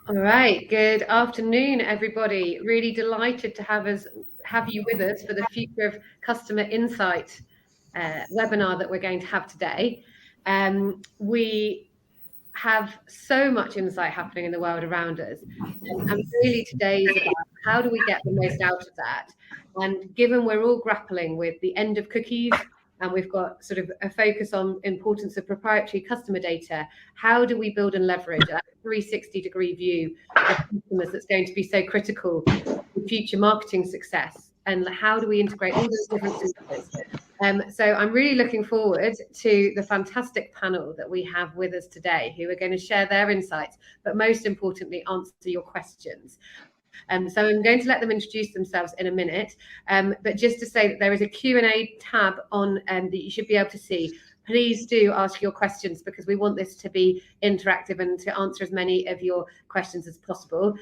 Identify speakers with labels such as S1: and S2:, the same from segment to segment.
S1: All right. Good afternoon, everybody. Really delighted to have you with us for the Future of Customer Insight webinar that we're going to have today. We have so much insight happening in the world around us, and really today is about how do we get the most out of that. And given we're all grappling with the end of cookies, and we've got sort of a focus on importance of proprietary customer data, how do we build and leverage that 360-degree view of customers that's going to be so critical for future marketing success? And how do we integrate all those different systems? So I'm really looking forward to the fantastic panel that we have with us today, who are going to share their insights, but most importantly, answer your questions. So I'm going to let them introduce themselves in a minute, but just to say that there is a Q&A tab on that you should be able to see. Please do ask your questions because we want this to be interactive and to answer as many of your questions as possible.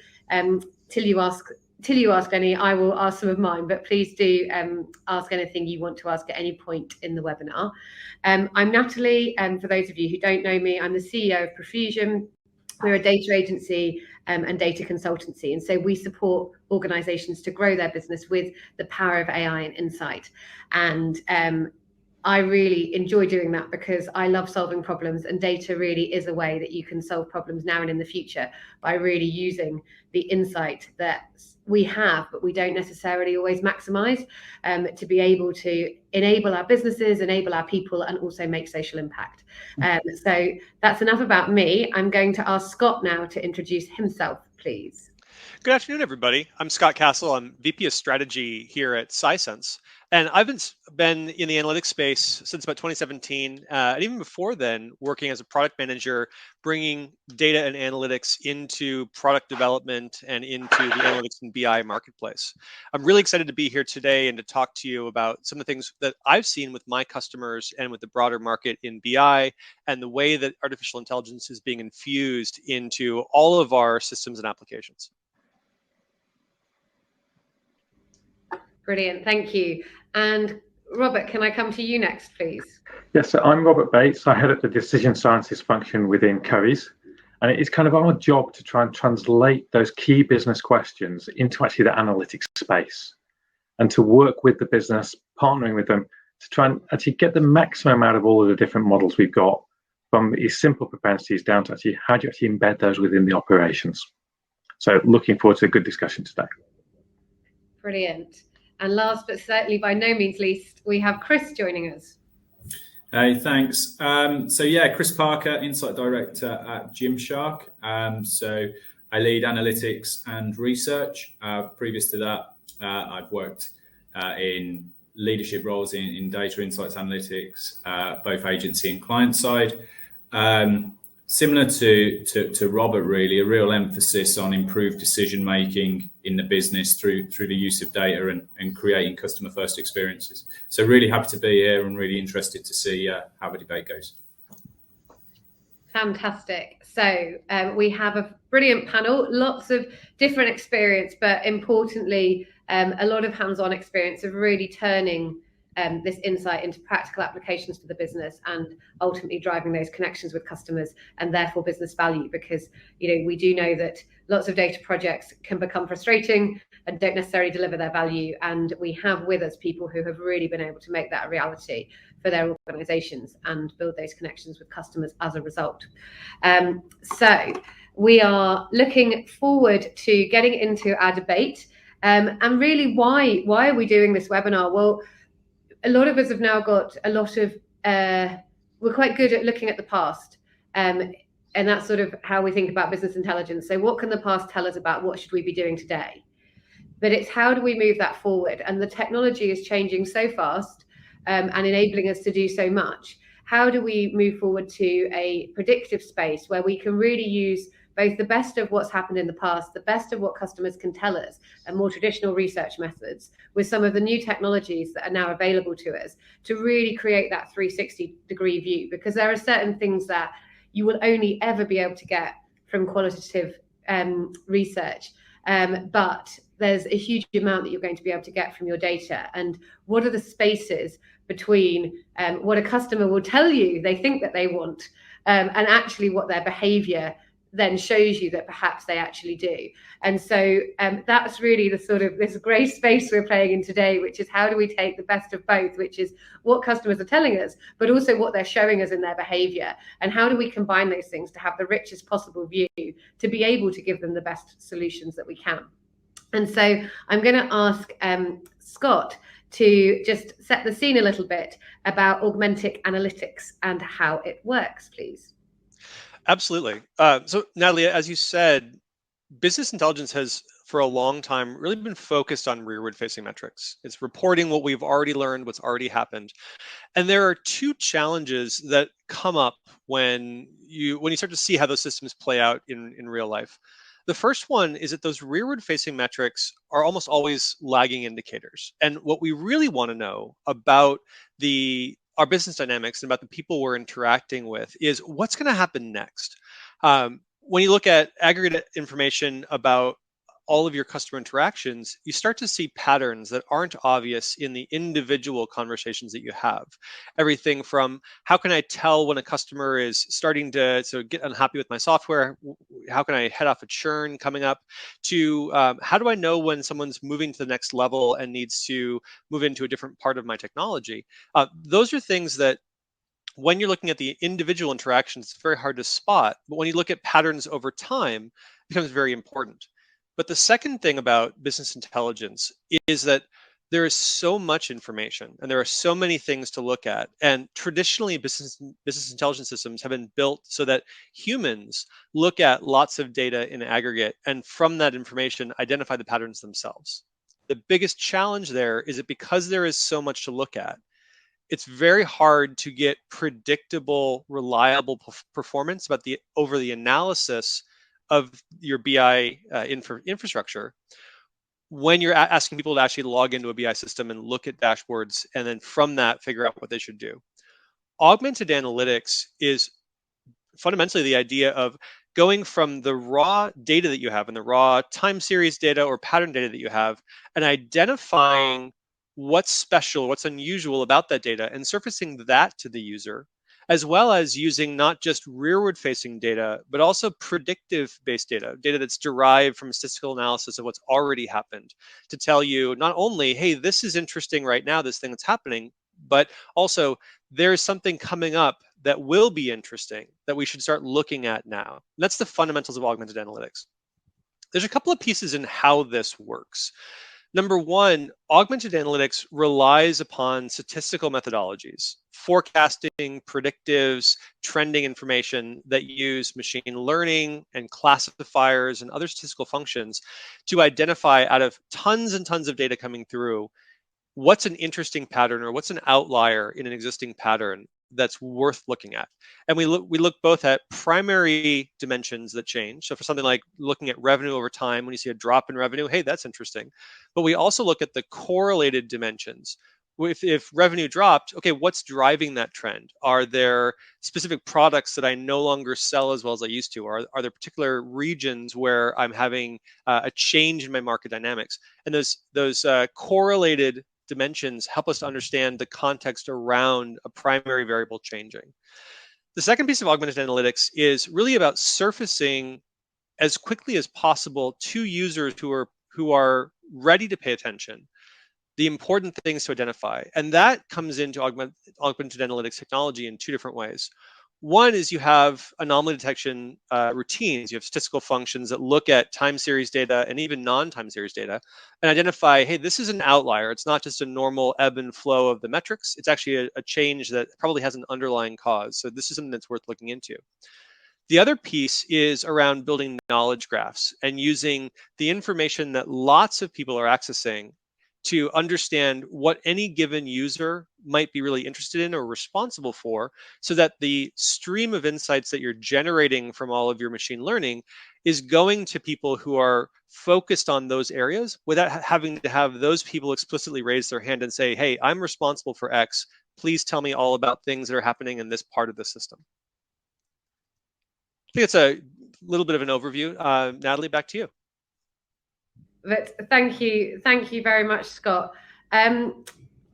S1: Till you ask any, I will ask some of mine, but please do ask anything you want to ask at any point in the webinar. I'm Natalie, and for those of you who don't know me, I'm the CEO of Profusion. We're a data agency and data consultancy, and so we support organizations to grow their business with the power of AI and insight. And I really enjoy doing that because I love solving problems, and data really is a way that you can solve problems now and in the future by really using the insight that we have, but we don't necessarily always maximize to be able to enable our businesses, enable our people, and also make social impact. So that's enough about me. I'm going to ask Scott now to introduce himself, please.
S2: Good afternoon, everybody. I'm Scott Castle. I'm VP of Strategy here at Sisense. And I've been in the analytics space since about 2017, and even before then, working as a product manager, bringing data and analytics into product development and into the analytics and BI marketplace. I'm really excited to be here today and to talk to you about some of the things that I've seen with my customers and with the broader market in BI, and the way that artificial intelligence is being infused into all of our systems and applications.
S1: Brilliant, thank you. And Robert, can I come to you next, please?
S3: Yes, so I'm Robert Bates. I head up the decision sciences function within Currys, and it is kind of our job to try and translate those key business questions into actually the analytics space, and to work with the business, partnering with them to try and actually get the maximum out of all of the different models we've got, from these simple propensities down to actually how do you actually embed those within the operations. So looking forward to a good discussion today.
S1: Brilliant. And last but certainly by no means least, we have Chris joining us.
S4: Hey, thanks. So yeah, Chris Parker, Insight Director at Gymshark. So I lead analytics and research. Previous to that, I've worked in leadership roles in data insights analytics, both agency and client side. Similar to Robert, really, a real emphasis on improved decision making in the business through the use of data and creating customer first experiences. So really happy to be here and really interested to see how the debate goes.
S1: Fantastic. So we have a brilliant panel, lots of different experience, but importantly, a lot of hands-on experience of really turning this insight into practical applications for the business, and ultimately driving those connections with customers and therefore business value. Because we do know that lots of data projects can become frustrating and don't necessarily deliver their value, and we have with us people who have really been able to make that a reality for their organizations and build those connections with customers as a result. So we are looking forward to getting into our debate, and really why are we doing this webinar? Well, a lot of us have now got a lot of, we're quite good at looking at the past, and that's sort of how we think about business intelligence. So what can the past tell us about what should we be doing today? But it's how do we move that forward? And the technology is changing so fast and enabling us to do so much. How do we move forward to a predictive space where we can really use both the best of what's happened in the past, the best of what customers can tell us, and more traditional research methods with some of the new technologies that are now available to us to really create that 360-degree view? Because there are certain things that you will only ever be able to get from qualitative research, but there's a huge amount that you're going to be able to get from your data. And what are the spaces between what a customer will tell you they think that they want and actually what their behavior then shows you that perhaps they actually do. And so that's really the sort of this grey space we're playing in today, which is how do we take the best of both, which is what customers are telling us, but also what they're showing us in their behavior, and how do we combine those things to have the richest possible view to be able to give them the best solutions that we can. And so I'm going to ask Scott to just set the scene a little bit about augmented analytics and how it works, please.
S2: Absolutely. So Natalie, as you said, business intelligence has for a long time really been focused on rearward facing metrics. It's reporting what we've already learned, what's already happened. And there are two challenges that come up when you start to see how those systems play out in real life. The first one is that those rearward facing metrics are almost always lagging indicators. And what we really want to know about our business dynamics and about the people we're interacting with is what's going to happen next. When you look at aggregate information about all of your customer interactions, you start to see patterns that aren't obvious in the individual conversations that you have. Everything from how can I tell when a customer is starting to get unhappy with my software? How can I head off a churn coming up? To how do I know when someone's moving to the next level and needs to move into a different part of my technology? Those are things that when you're looking at the individual interactions, it's very hard to spot. But when you look at patterns over time, it becomes very important. But the second thing about business intelligence is that there is so much information and there are so many things to look at. And traditionally, business intelligence systems have been built so that humans look at lots of data in aggregate and from that information, identify the patterns themselves. The biggest challenge there is that because there is so much to look at, it's very hard to get predictable, reliable performance over the analysis of your BI infrastructure when you're asking people to actually log into a BI system and look at dashboards and then from that figure out what they should do. Augmented analytics is fundamentally the idea of going from the raw data that you have and the raw time series data or pattern data that you have and identifying what's special, what's unusual about that data and surfacing that to the user, as well as using not just rearward facing data, but also predictive based data that's derived from statistical analysis of what's already happened to tell you not only, hey, this is interesting right now, this thing that's happening, but also there's something coming up that will be interesting that we should start looking at now. And that's the fundamentals of augmented analytics. There's a couple of pieces in how this works. Number one, augmented analytics relies upon statistical methodologies, forecasting, predictives, trending information that use machine learning and classifiers and other statistical functions to identify out of tons and tons of data coming through what's an interesting pattern or what's an outlier in an existing pattern that's worth looking at. And we look both at primary dimensions that change. So for something like looking at revenue over time, when you see a drop in revenue, hey, that's interesting. But we also look at the correlated dimensions. If revenue dropped, okay, what's driving that trend? Are there specific products that I no longer sell as well as I used to? Are there particular regions where I'm having a change in my market dynamics? And those correlated dimensions help us to understand the context around a primary variable changing. The second piece of augmented analytics is really about surfacing as quickly as possible to users who are ready to pay attention the important things to identify. And that comes into augmented analytics technology in two different ways. One is you have anomaly detection routines. You have statistical functions that look at time series data and even non-time series data and identify, hey, this is an outlier. It's not just a normal ebb and flow of the metrics. It's actually a change that probably has an underlying cause. So this is something that's worth looking into. The other piece is around building knowledge graphs and using the information that lots of people are accessing to understand what any given user might be really interested in or responsible for, so that the stream of insights that you're generating from all of your machine learning is going to people who are focused on those areas without having to have those people explicitly raise their hand and say, hey, I'm responsible for X. Please tell me all about things that are happening in this part of the system. I think it's a little bit of an overview. Natalie, back to you.
S1: But thank you very much, Scott.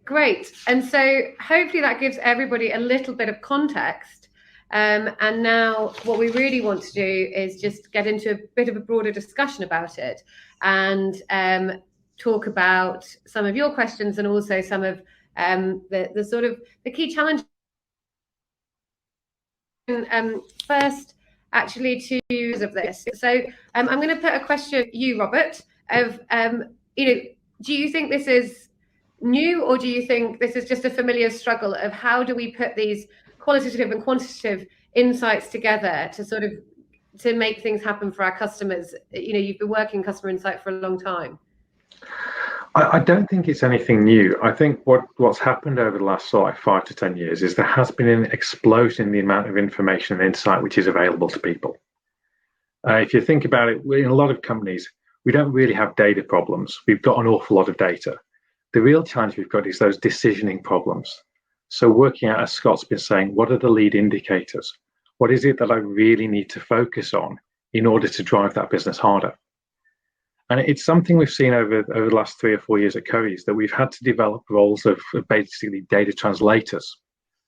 S1: Great. And so hopefully that gives everybody a little bit of context And now what we really want to do is just get into a bit of a broader discussion about it and talk about some of your questions and also some of the sort of the key challenges. First, actually, to use of this. So I'm going to put a question to you, Robert, of, do you think this is new, or do you think this is just a familiar struggle of how do we put these qualitative and quantitative insights together to sort of to make things happen for our customers? You've been working customer insight for a long time.
S3: I don't think it's anything new. I think what's happened over the last 5 to 10 years is there has been an explosion in the amount of information and insight which is available to people. If you think about it, in a lot of companies, we don't really have data problems. We've got an awful lot of data. The real challenge we've got is those decisioning problems. So working out, as Scott's been saying, what are the lead indicators? What is it that I really need to focus on in order to drive that business harder? And it's something we've seen over the last 3 or 4 years at Currys, that we've had to develop roles of basically data translators.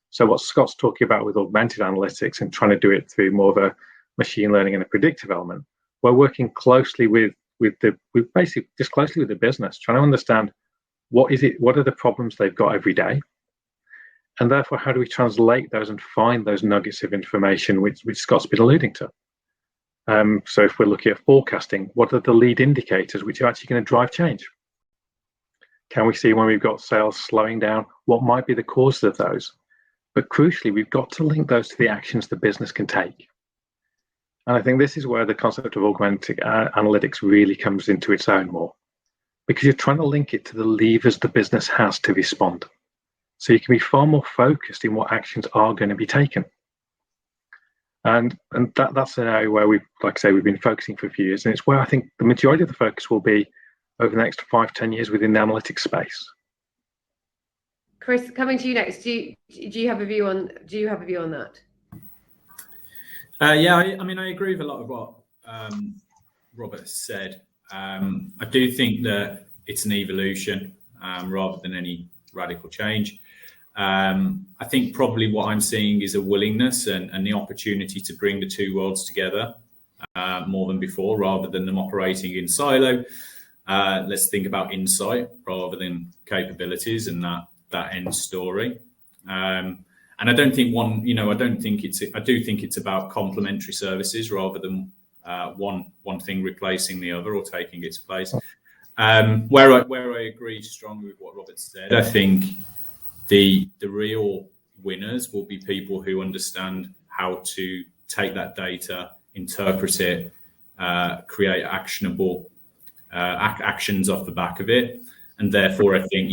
S3: So what Scott's talking about with augmented analytics and trying to do it through more of a machine learning and a predictive element, we're working closely with basically just closely with the business, trying to understand what are the problems they've got every day, and therefore how do we translate those and find those nuggets of information which Scott's been alluding to. So if we're looking at forecasting, what are the lead indicators which are actually going to drive change? Can we see when we've got sales slowing down, what might be the causes of those? But crucially, we've got to link those to the actions the business can take. And I think this is where the concept of augmented analytics really comes into its own more, because you're trying to link it to the levers the business has to respond. So you can be far more focused in what actions are going to be taken. And that's an area where we've been focusing for a few years, and it's where I think the majority of the focus will be over the next 5-10 years within the analytics space.
S1: Chris, coming to you next. Do you have a view on that?
S4: Yeah, I agree with a lot of what Robert said. I do think that it's an evolution rather than any radical change. I think probably what I'm seeing is a willingness and the opportunity to bring the two worlds together more than before, rather than them operating in silo. Let's think about insight rather than capabilities and that end story. And I don't think I do think it's about complementary services rather than one thing replacing the other or taking its place. Where I agree strongly with what Robert said, I think the real winners will be people who understand how to take that data, interpret it, create actionable actions off the back of it. And therefore, I think,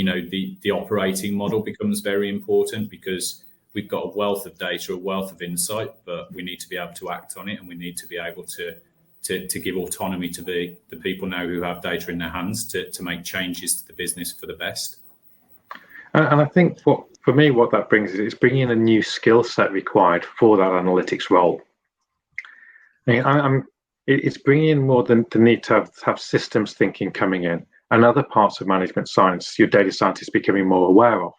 S4: the operating model becomes very important, because we've got a wealth of data, a wealth of insight, but we need to be able to act on it, and we need to be able to give autonomy to the people now who have data in their hands to make changes to the business for the best.
S3: And I think what that brings is it's bringing in a new skill set required for that analytics role. It's bringing in more than the need to have systems thinking coming in, and other parts of management science your data scientists becoming more aware of.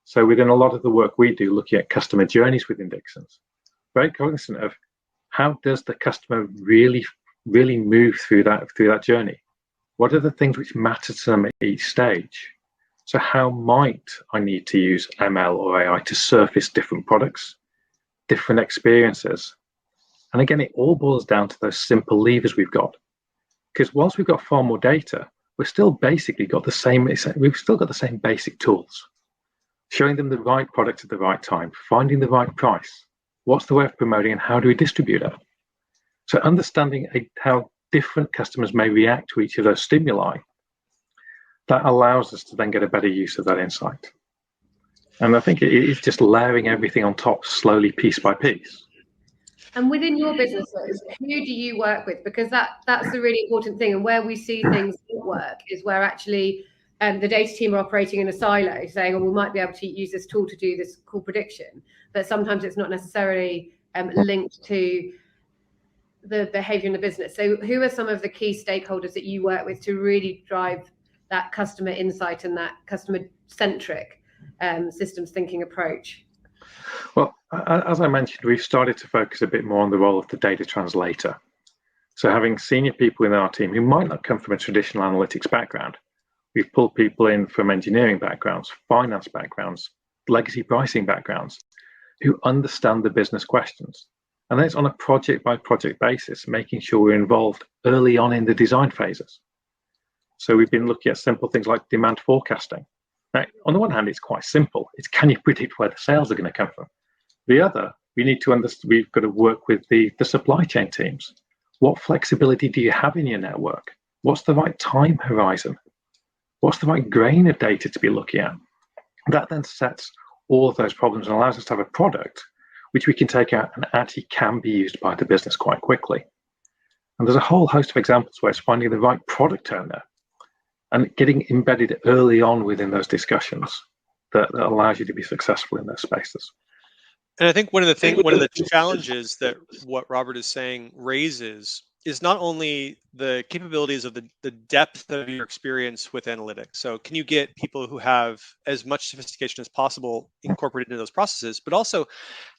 S3: So within a lot of the work we do, looking at customer journeys within Dixons, very cognizant of how does the customer really move through that journey? What are the things which matter to them at each stage? So how might I need to use ML or AI to surface different products, different experiences? And again, it all boils down to those simple levers we've got. Because whilst we've got far more data, we've still got the same basic tools. Showing them the right product at the right time, finding the right price, what's the way of promoting, and how do we distribute it? So understanding how different customers may react to each of those stimuli, that allows us to then get a better use of that insight. And I think it is just layering everything on top slowly, piece by piece.
S1: And within your businesses, who do you work with? Because that's the really important thing. And where we see things not work is where actually the data team are operating in a silo, saying, we might be able to use this tool to do this call prediction, but sometimes it's not necessarily linked to the behavior in the business. So who are some of the key stakeholders that you work with to really drive that customer insight and that customer-centric systems thinking approach?
S3: Well, as I mentioned, we've started to focus a bit more on the role of the data translator. So having senior people in our team who might not come from a traditional analytics background, we've pulled people in from engineering backgrounds, finance backgrounds, legacy pricing backgrounds, who understand the business questions. And then it's on a project by project basis, making sure we're involved early on in the design phases. So we've been looking at simple things like demand forecasting. Now, on the one hand, it's quite simple. It's can you predict where the sales are going to come from? The other, we need to understand, we've got to work with the supply chain teams. What flexibility do you have in your network? What's the right time horizon? What's the right grain of data to be looking at? That then sets all of those problems and allows us to have a product which we can take out and actually can be used by the business quite quickly. And there's a whole host of examples where it's finding the right product owner and getting embedded early on within those discussions that allows you to be successful in those spaces.
S2: And I think one of the challenges that what Robert is saying raises is not only the capabilities of the depth of your experience with analytics. So can you get people who have as much sophistication as possible incorporated into those processes, but also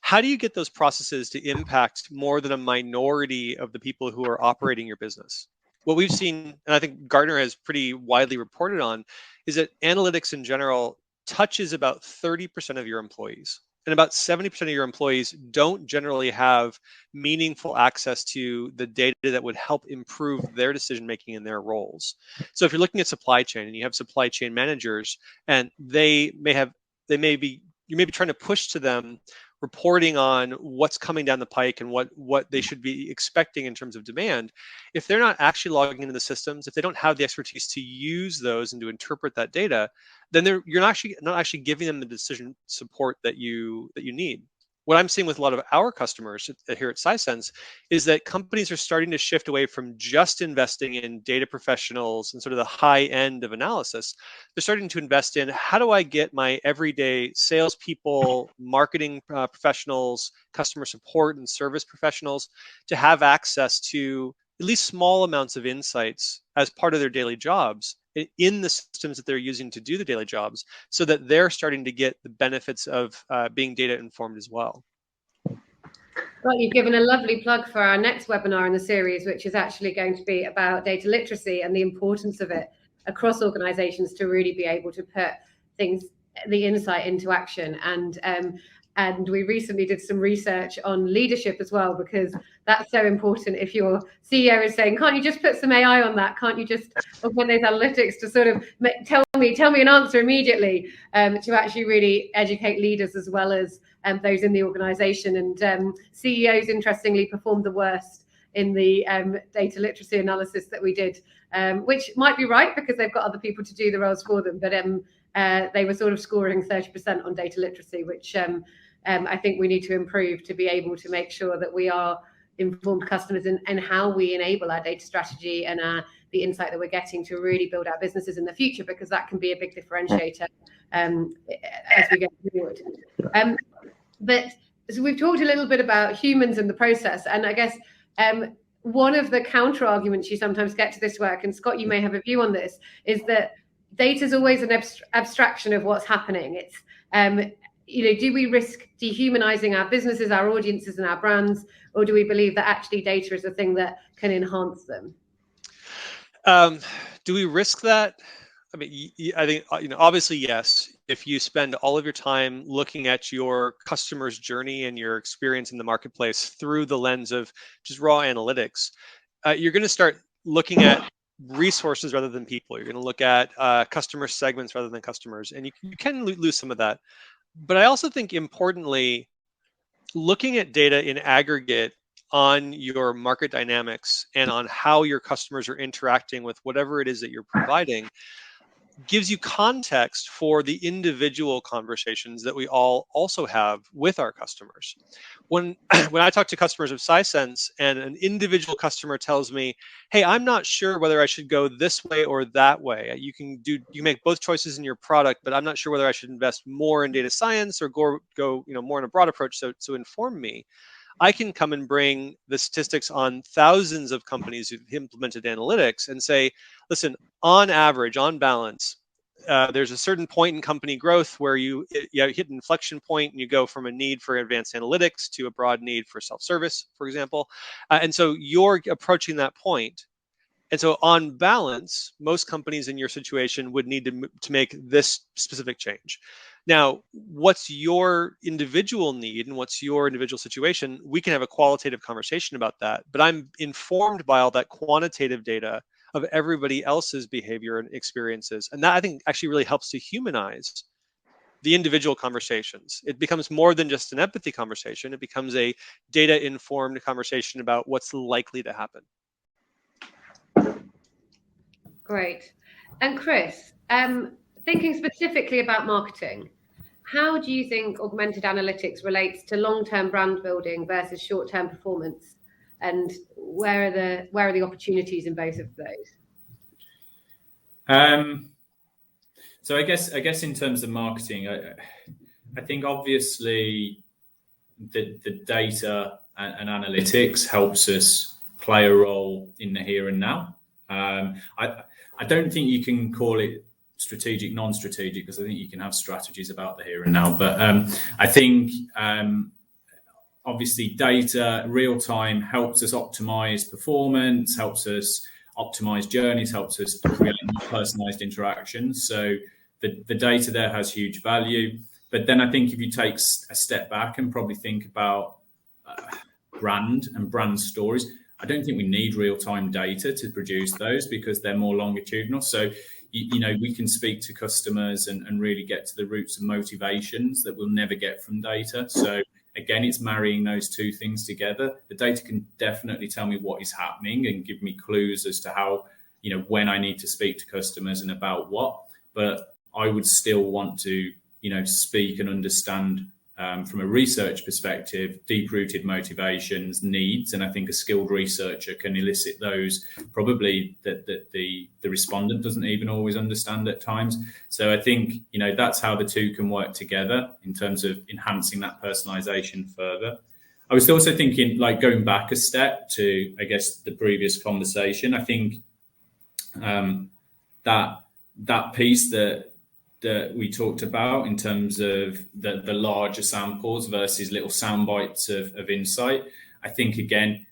S2: how do you get those processes to impact more than a minority of the people who are operating your business? What we've seen, and I think Gartner has pretty widely reported on, is that analytics in general touches about 30% of your employees. And about 70% of your employees don't generally have meaningful access to the data that would help improve their decision making in their roles. So if you're looking at supply chain and you have supply chain managers, and you may be trying to push to them reporting on what's coming down the pike and what they should be expecting in terms of demand, if they're not actually logging into the systems, if they don't have the expertise to use those and to interpret that data, then you're not actually giving them the decision support that you need. What I'm seeing with a lot of our customers here at Sisense is that companies are starting to shift away from just investing in data professionals and sort of the high end of analysis. They're starting to invest in how do I get my everyday salespeople, marketing professionals, customer support and service professionals to have access to at least small amounts of insights as part of their daily jobs in the systems that they're using to do the daily jobs, so that they're starting to get the benefits of being data informed as well.
S1: Well, you've given a lovely plug for our next webinar in the series, which is actually going to be about data literacy and the importance of it across organizations to really be able to put the insight into action. And we recently did some research on leadership as well, because that's so important. If your CEO is saying, can't you just put some AI on that? Can't you just augment those analytics to sort of tell me an answer immediately, to actually really educate leaders as well as those in the organization. And CEOs, interestingly, performed the worst in the data literacy analysis that we did, which might be right because they've got other people to do the roles for them. But they were sort of scoring 30% on data literacy, which I think we need to improve to be able to make sure that we are informed customers and how we enable our data strategy and the insight that we're getting to really build our businesses in the future, because that can be a big differentiator as we go forward. But so we've talked a little bit about humans and the process, and I guess one of the counter arguments you sometimes get to this work, and Scott, you may have a view on this, is that data is always an abstraction of what's happening. It's do we risk dehumanizing our businesses, our audiences, and our brands, or do we believe that actually data is a thing that can enhance them?
S2: Do we risk that? I mean, I think obviously yes. If you spend all of your time looking at your customer's journey and your experience in the marketplace through the lens of just raw analytics, you're going to start looking at resources rather than people. You're going to look at customer segments rather than customers, and you can lose some of that. But I also think, importantly, looking at data in aggregate on your market dynamics and on how your customers are interacting with whatever it is that you're providing gives you context for the individual conversations that we all also have with our customers. When I talk to customers of Sisense and an individual customer tells me, hey, I'm not sure whether I should go this way or that way. You make both choices in your product, but I'm not sure whether I should invest more in data science or go more in a broad approach. So inform me. I can come and bring the statistics on thousands of companies who've implemented analytics and say, listen, on average, on balance, there's a certain point in company growth where you hit an inflection point and you go from a need for advanced analytics to a broad need for self-service, for example. And so you're approaching that point. And so on balance, most companies in your situation would need to make this specific change. Now, what's your individual need and what's your individual situation? We can have a qualitative conversation about that, but I'm informed by all that quantitative data of everybody else's behavior and experiences. And that, I think, actually really helps to humanize the individual conversations. It becomes more than just an empathy conversation. It becomes a data-informed conversation about what's likely to happen.
S1: Great. And Chris, thinking specifically about marketing, how do you think augmented analytics relates to long-term brand building versus short-term performance? And where are the opportunities in both of those?
S4: So I guess in terms of marketing, I think obviously the data and analytics helps us play a role in the here and now. I don't think you can call it strategic, non-strategic, because I think you can have strategies about the here and now. But I think obviously data, real time, helps us optimize performance, helps us optimize journeys, helps us create more personalized interactions. So the data there has huge value. But then I think if you take a step back and probably think about brand and brand stories, I don't think we need real-time data to produce those because they're more longitudinal. So, we can speak to customers and really get to the roots of motivations that we'll never get from data. So again, it's marrying those two things together. The data can definitely tell me what is happening and give me clues as to how, when I need to speak to customers and about what. But I would still want to, speak and understand from a research perspective, deep-rooted motivations, needs, and I think a skilled researcher can elicit those probably that the respondent doesn't even always understand at times. So I think, that's how the two can work together in terms of enhancing that personalization further. I was also thinking, like, going back a step to, I guess, the previous conversation. I think that piece that we talked about in terms of the larger samples versus little sound bites of insight. I think, again,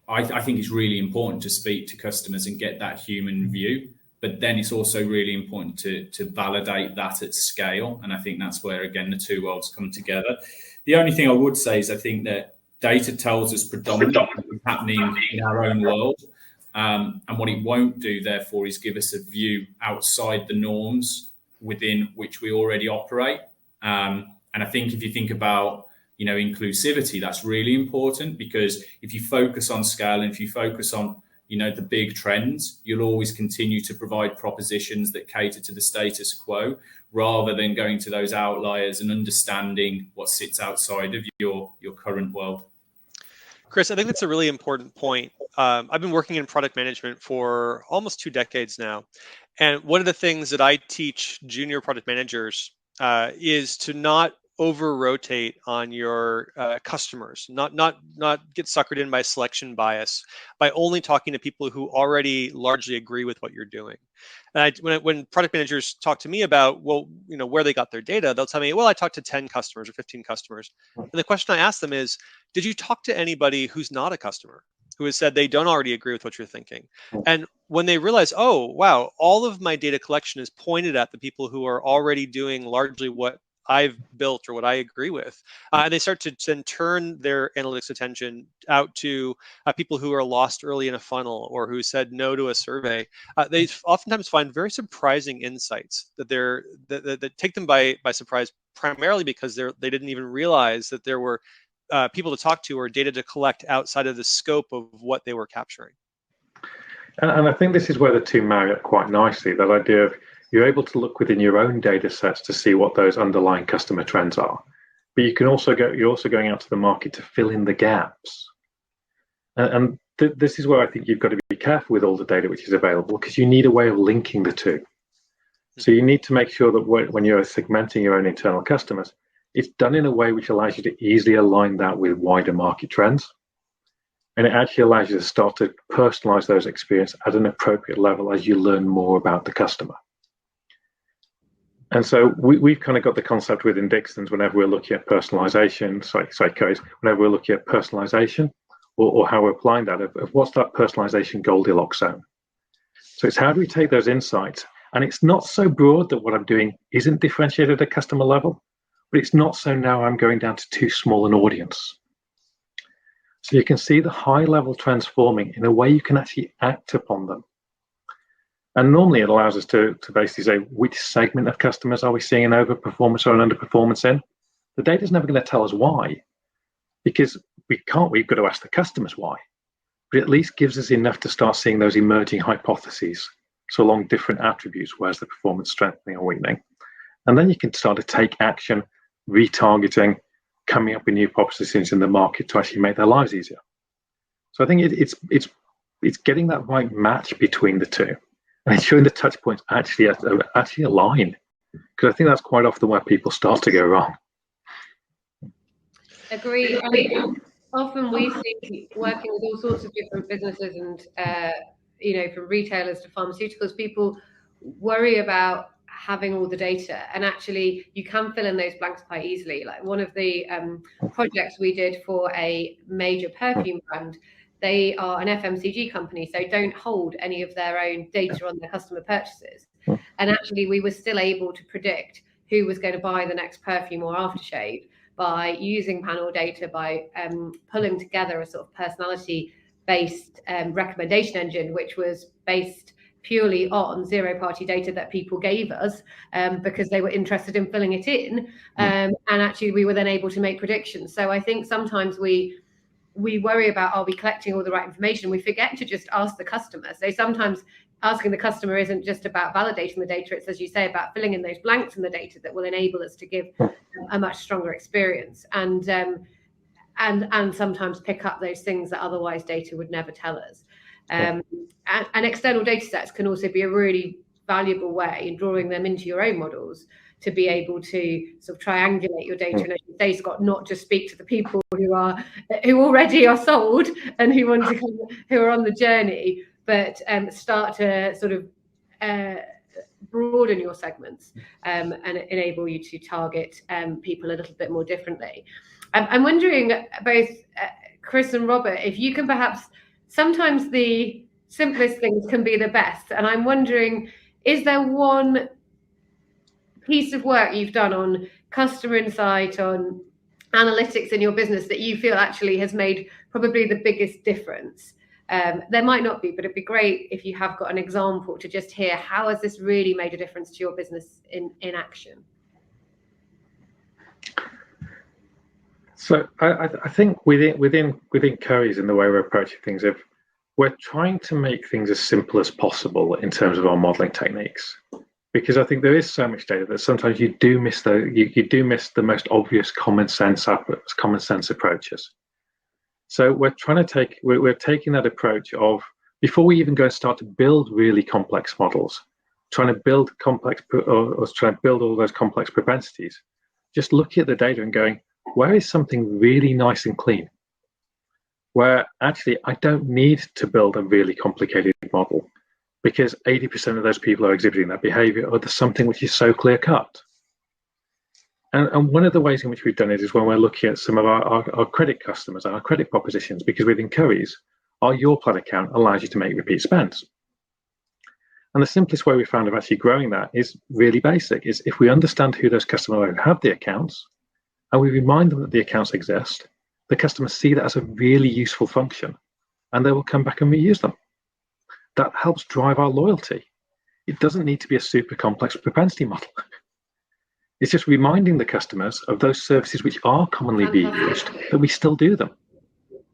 S4: I think it's really important to speak to customers and get that human view, but then it's also really important to validate that at scale. And I think that's where, again, the two worlds come together. The only thing I would say is I think that data tells us predominantly what's happening in our own world. And what it won't do, therefore, is give us a view outside the norms within which we already operate. And I think if you think about, inclusivity, that's really important, because if you focus on scale and if you focus on, the big trends, you'll always continue to provide propositions that cater to the status quo rather than going to those outliers and understanding what sits outside of your current world.
S2: Chris, I think that's a really important point. I've been working in product management for almost 2 decades now. And one of the things that I teach junior product managers is to not over-rotate on your customers, not get suckered in by selection bias, by only talking to people who already largely agree with what you're doing. And when product managers talk to me about, where they got their data, they'll tell me, well, I talked to 10 customers or 15 customers. And the question I ask them is, did you talk to anybody who's not a customer, who has said they don't already agree with what you're thinking? And when they realize, oh, wow, all of my data collection is pointed at the people who are already doing largely what I've built or what I agree with, and they start to then turn their analytics attention out to people who are lost early in a funnel or who said no to a survey, they oftentimes find very surprising insights that take them by surprise, primarily because they didn't even realize that there were people to talk to or data to collect outside of the scope of what they were capturing.
S3: And I think this is where the two marry up quite nicely, that idea of you're able to look within your own data sets to see what those underlying customer trends are. But you're also going out to the market to fill in the gaps. And this is where I think you've got to be careful with all the data which is available, because you need a way of linking the two. So you need to make sure that when you're segmenting your own internal customers, it's done in a way which allows you to easily align that with wider market trends. And it actually allows you to start to personalize those experiences at an appropriate level as you learn more about the customer. And so we've kind of got the concept within Dixons whenever we're looking at personalization, whenever we're looking at personalization or how we're applying that, of what's that personalization Goldilocks zone. So it's how do we take those insights, and it's not so broad that what I'm doing isn't differentiated at a customer level, but it's not so now I'm going down to too small an audience. So you can see the high level transforming in a way you can actually act upon them. And normally it allows us to basically say, which segment of customers are we seeing an overperformance or an underperformance in? The data's never going to tell us why, because we've got to ask the customers why. But at least gives us enough to start seeing those emerging hypotheses, so along different attributes, where's the performance strengthening or weakening. And then you can start to take action, retargeting, coming up with new propositions in the market to actually make their lives easier. So I think it's getting that right match between the two and ensuring the touch points actually align, because I think that's quite often where people start to go wrong.
S1: Agree. Often we see, working with all sorts of different businesses and from retailers to pharmaceuticals, people worry about having all the data, and actually you can fill in those blanks quite easily. Like one of the projects we did for a major perfume brand, they are an FMCG company, so don't hold any of their own data on their customer purchases. And actually we were still able to predict who was going to buy the next perfume or aftershave by using panel data, by pulling together a sort of personality-based recommendation engine, which was based purely on zero-party data that people gave us because they were interested in filling it in. And actually we were then able to make predictions. So I think sometimes we worry about, are we collecting all the right information? We forget to just ask the customer. So sometimes asking the customer isn't just about validating the data. It's, as you say, about filling in those blanks in the data that will enable us to give a much stronger experience and sometimes pick up those things that otherwise data would never tell us. And external data sets can also be a really valuable way in drawing them into your own models to be able to sort of triangulate your data, and as you say, Scott, not just speak to the people who already are sold and who want to come, who are on the journey, but start to sort of broaden your segments and enable you to target people a little bit more differently. I'm wondering, both Chris and Robert, if you can perhaps, sometimes the simplest things can be the best, and I'm wondering, is there one piece of work you've done on customer insight, on analytics in your business that you feel actually has made probably the biggest difference? There might not be, but it'd be great if you have got an example to just hear how has this really made a difference to your business in action.
S3: So I think within Currys, in the way we're approaching things, if we're trying to make things as simple as possible in terms of our modeling techniques, because I think there is so much data that sometimes you do miss the most obvious common sense approaches. So we're taking that approach of, before we even go and start to build really complex models, trying to build all those complex propensities, just looking at the data and going, where is something really nice and clean? Where actually I don't need to build a really complicated model, because 80% of those people are exhibiting that behavior, or there's something which is so clear cut. And one of the ways in which we've done it is when we're looking at some of our credit customers, our credit propositions, because within Currys, our Your Plan account allows you to make repeat spends. And the simplest way we found of actually growing that is really basic, is if we understand who those customers are who have the accounts, and we remind them that the accounts exist, the customers see that as a really useful function, and they will come back and reuse them. That helps drive our loyalty. It doesn't need to be a super complex propensity model. It's just reminding the customers of those services which are commonly being used, that we still do them.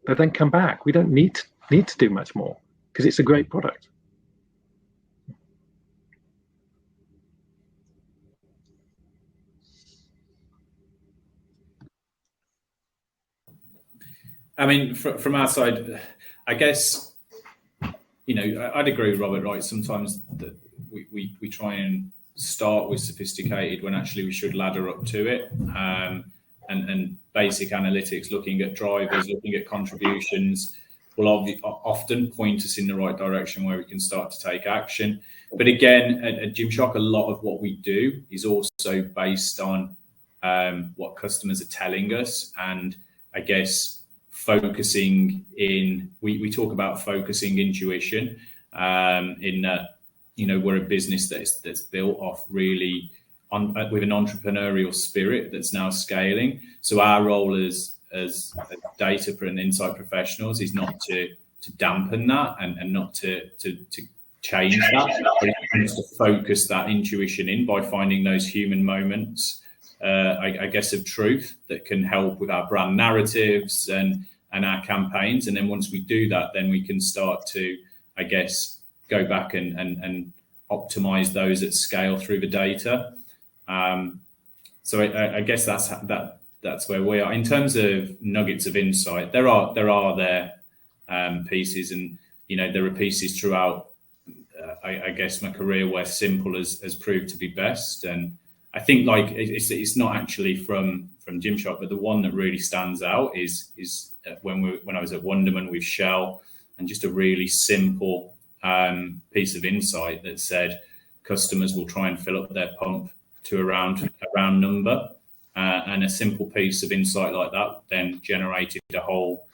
S3: They then come back. We don't need to do much more, because it's a great product.
S4: I mean, from our side, I guess, I'd agree with Robert, right? Sometimes that we try and start with sophisticated when actually we should ladder up to it. And basic analytics, looking at drivers, looking at contributions, will often point us in the right direction where we can start to take action. But again, at Gymshark, a lot of what we do is also based on what customers are telling us, and I guess focusing in. We talk about focusing intuition in that, you know, we're a business that's built off really with an entrepreneurial spirit that's now scaling. So our role as data and insight professionals is not to dampen that and not to change that, but it's to focus that intuition in by finding those human moments, I guess, of truth that can help with our brand narratives and our campaigns. And then once we do that, then we can start to, I guess, go back and optimize those at scale through the data. So I guess that's where we are in terms of nuggets of insight. There are pieces, and you know, there are pieces throughout. I guess my career where simple has proved to be best, and I think like it's not actually from Gymshark, but the one that really stands out is when I was at Wonderman with Shell, and just a really simple piece of insight that said customers will try and fill up their pump to a round number, and a simple piece of insight like that then generated a whole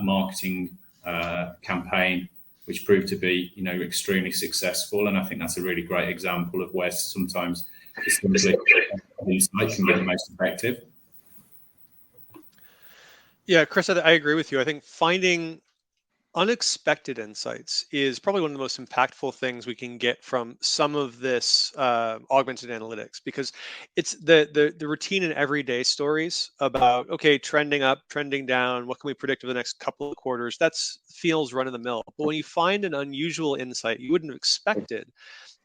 S4: marketing campaign, which proved to be, you know, extremely successful. And I think that's a really great example of where sometimes the simplicity of insight can be the most effective.
S2: Yeah, Chris, I agree with you. I think finding unexpected insights is probably one of the most impactful things we can get from some of this augmented analytics, because it's the routine and everyday stories about, okay, trending up, trending down, what can we predict over the next couple of quarters? That feels run of the mill. But when you find an unusual insight you wouldn't have expected,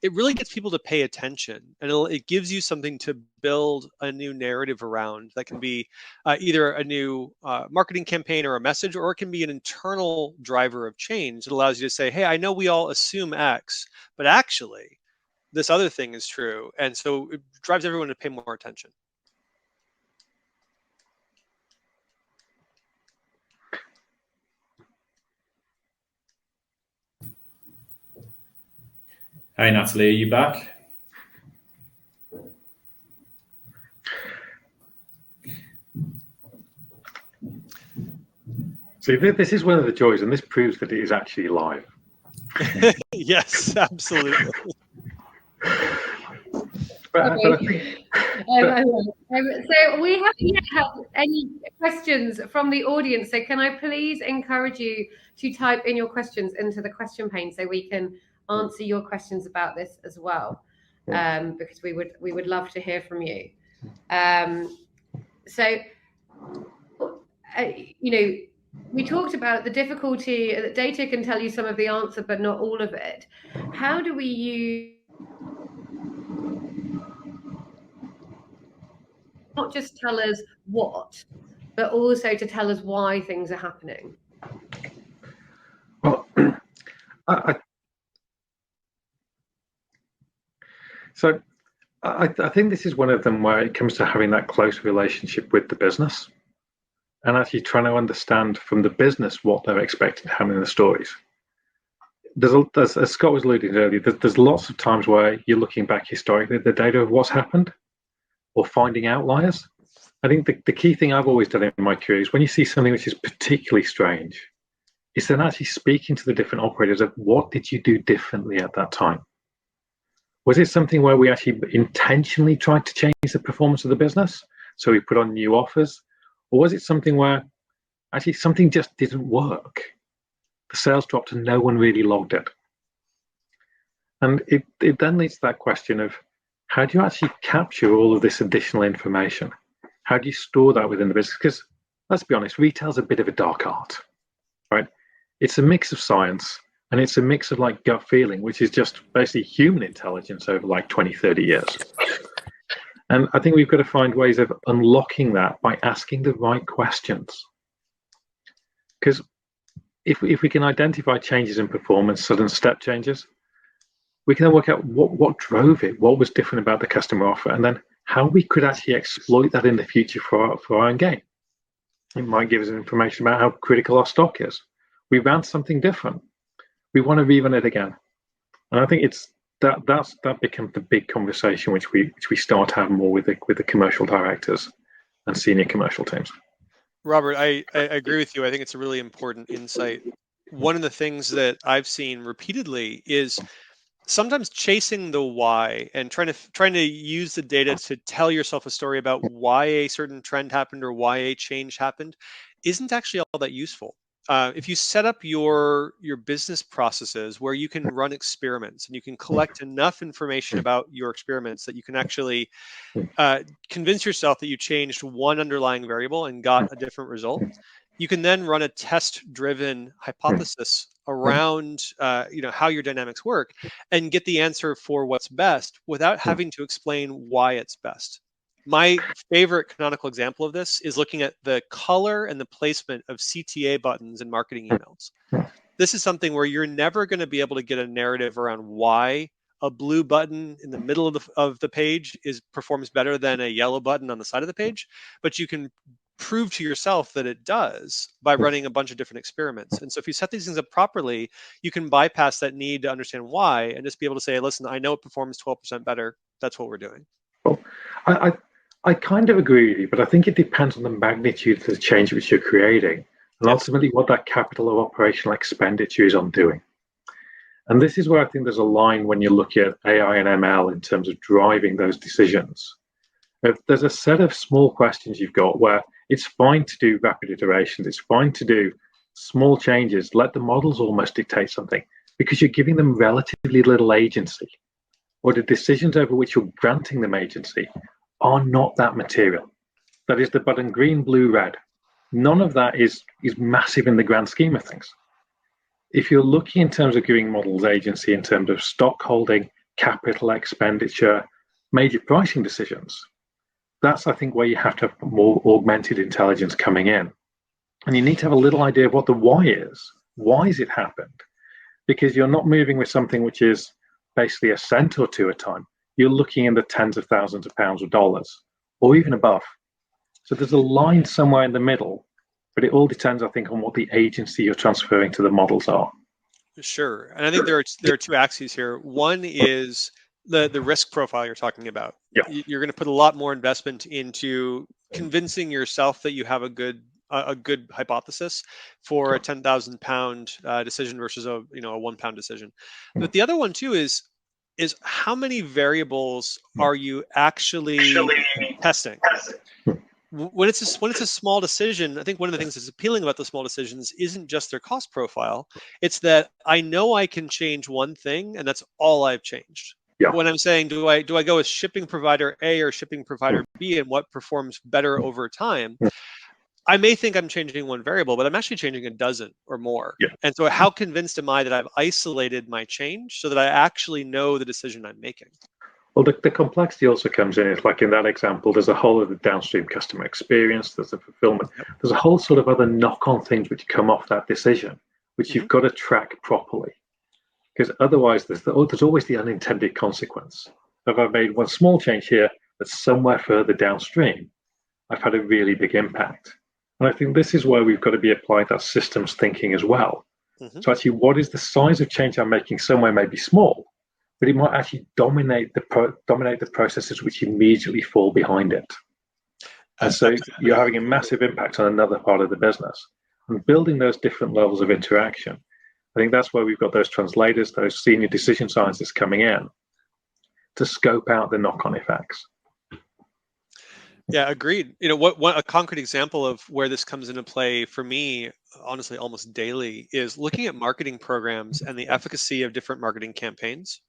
S2: it really gets people to pay attention, and it gives you something to build a new narrative around. That can be either a new marketing campaign or a message, or it can be an internal driver of change that allows you to say, hey, I know we all assume X, but actually this other thing is true. And so it drives everyone to pay more attention.
S4: Hey, Natalie, are you back?
S3: See, this is one of the joys, and this proves that it is actually live.
S2: Yes, absolutely.
S1: So we haven't yet had any questions from the audience. So can I please encourage you to type in your questions into the question pane so we can answer your questions about this as well, because we would love to hear from you. You know, we talked about the difficulty that data can tell you some of the answer, but not all of it. How do we use not just tell us what, but also to tell us why things are happening?
S3: Well, I think this is one of them where it comes to having that close relationship with the business and actually trying to understand from the business what they're expecting to happen in the stories. There's, as Scott was alluding to earlier, there's lots of times where you're looking back historically at the data of what's happened or finding outliers. I think the key thing I've always done in my career is when you see something which is particularly strange, is then actually speaking to the different operators of what did you do differently at that time? Was it something where we actually intentionally tried to change the performance of the business? So we put on new offers? Or was it something where actually something just didn't work? The sales dropped and no one really logged it. And it then leads to that question of how do you actually capture all of this additional information? How do you store that within the business? Because let's be honest, retail's a bit of a dark art, right? It's a mix of science and it's a mix of like gut feeling, which is just basically human intelligence over like 20, 30 years. And I think we've got to find ways of unlocking that by asking the right questions. Because if we can identify changes in performance, sudden step changes, we can then work out what drove it, what was different about the customer offer, and then how we could actually exploit that in the future for our own gain. It might give us information about how critical our stock is, we ran something different. We want to rerun it again. And I think it's that becomes the big conversation which we start to have more with the commercial directors and senior commercial teams.
S2: Robert, I agree with you. I think it's a really important insight. One of the things that I've seen repeatedly is sometimes chasing the why and trying to use the data to tell yourself a story about why a certain trend happened or why a change happened isn't actually all that useful. If you set up your business processes where you can run experiments and you can collect enough information about your experiments that you can actually convince yourself that you changed one underlying variable and got a different result, you can then run a test-driven hypothesis around how your dynamics work and get the answer for what's best without having to explain why it's best. My favorite canonical example of this is looking at the color and the placement of CTA buttons in marketing emails. This is something where you're never going to be able to get a narrative around why a blue button in the middle of the page performs better than a yellow button on the side of the page, but you can prove to yourself that it does by running a bunch of different experiments. And so if you set these things up properly, you can bypass that need to understand why and just be able to say, listen, I know it performs 12% better. That's what we're doing.
S3: Well, I kind of agree with you, but I think it depends on the magnitude of the change which you're creating and ultimately what that capital or operational expenditure is on doing. And this is where I think there's a line when you look at AI and ML in terms of driving those decisions. If there's a set of small questions you've got where it's fine to do rapid iterations, it's fine to do small changes, let the models almost dictate something because you're giving them relatively little agency, or the decisions over which you're granting them agency are not that material. That is the button green, blue, red. None of that is massive in the grand scheme of things. If you're looking in terms of giving models agency in terms of stock holding, capital expenditure, major pricing decisions, that's, I think, where you have to have more augmented intelligence coming in. And you need to have a little idea of what the why is. Why has it happened? Because you're not moving with something which is basically a cent or two a time. You're looking in the tens of thousands of pounds or dollars, or even above. So there's a line somewhere in the middle, but it all depends, I think, on what the agency you're transferring to the models are.
S2: Sure. And I think there are two axes here. One is the risk profile you're talking about.
S3: Yeah.
S2: You're going to put a lot more investment into convincing yourself that you have a good hypothesis for a 10,000 pound decision versus a £1 decision. But the other one too is how many variables are you actually testing? When it's a small decision, I think one of the things that's appealing about the small decisions isn't just their cost profile. It's that I know I can change one thing, and that's all I've changed.
S3: Yeah.
S2: When I'm saying, do I go with shipping provider A or shipping provider B, and what performs better over time? I may think I'm changing one variable, but I'm actually changing a dozen or more.
S3: Yeah.
S2: And so how convinced am I that I've isolated my change so that I actually know the decision I'm making?
S3: Well, the complexity also comes in. It's like in that example, there's a whole of the downstream customer experience, there's the fulfillment, there's a whole sort of other knock-on things which come off that decision, which you've got to track properly. Because otherwise, there's always the unintended consequence. If I've made one small change here that's somewhere further downstream, I've had a really big impact. And I think this is where we've got to be applying that systems thinking as well. So actually, what is the size of change I'm making somewhere may be small, but it might actually dominate the processes which immediately fall behind it. And so you're having a massive impact on another part of the business. And building those different levels of interaction, I think that's where we've got those translators, those senior decision scientists coming in to scope out the knock-on effects.
S2: Yeah, agreed. What a concrete example of where this comes into play for me, honestly, almost daily, is looking at marketing programs and the efficacy of different marketing campaigns.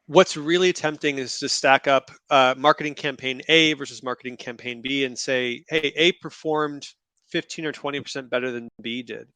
S2: What's really tempting is to stack up marketing campaign A versus marketing campaign B and say, hey, A performed 15 or 20% better than B did.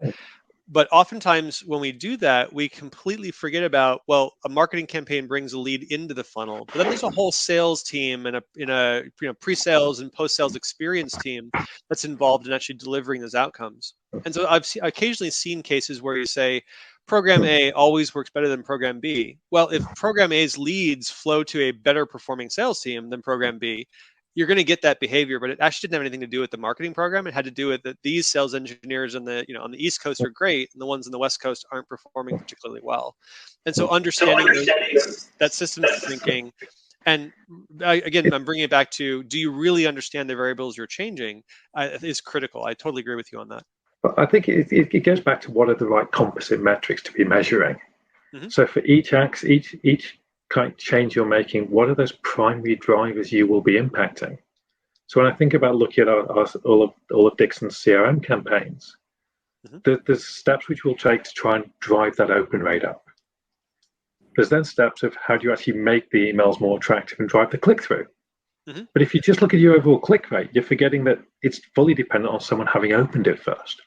S2: But oftentimes when we do that, we completely forget about, well, a marketing campaign brings a lead into the funnel, but then there's a whole sales team and a pre-sales and post-sales experience team that's involved in actually delivering those outcomes. And so I've occasionally seen cases where you say, program A always works better than program B. Well, if program A's leads flow to a better performing sales team than program B, you're going to get that behavior, but it actually didn't have anything to do with the marketing program. It had to do with that these sales engineers on the on the East Coast are great, and the ones on the West Coast aren't performing particularly well. And so understanding that systems thinking, and again, I'm bringing it back to, do you really understand the variables you're changing, is critical. I totally agree with you on that.
S3: But I think it goes back to what are the right composite metrics to be measuring. So for each kind of change you're making, what are those primary drivers you will be impacting? So when I think about looking at all of Dixon's CRM campaigns, there's steps which we'll take to try and drive that open rate up. There's then steps of how do you actually make the emails more attractive and drive the click-through. But if you just look at your overall click rate, you're forgetting that it's fully dependent on someone having opened it first.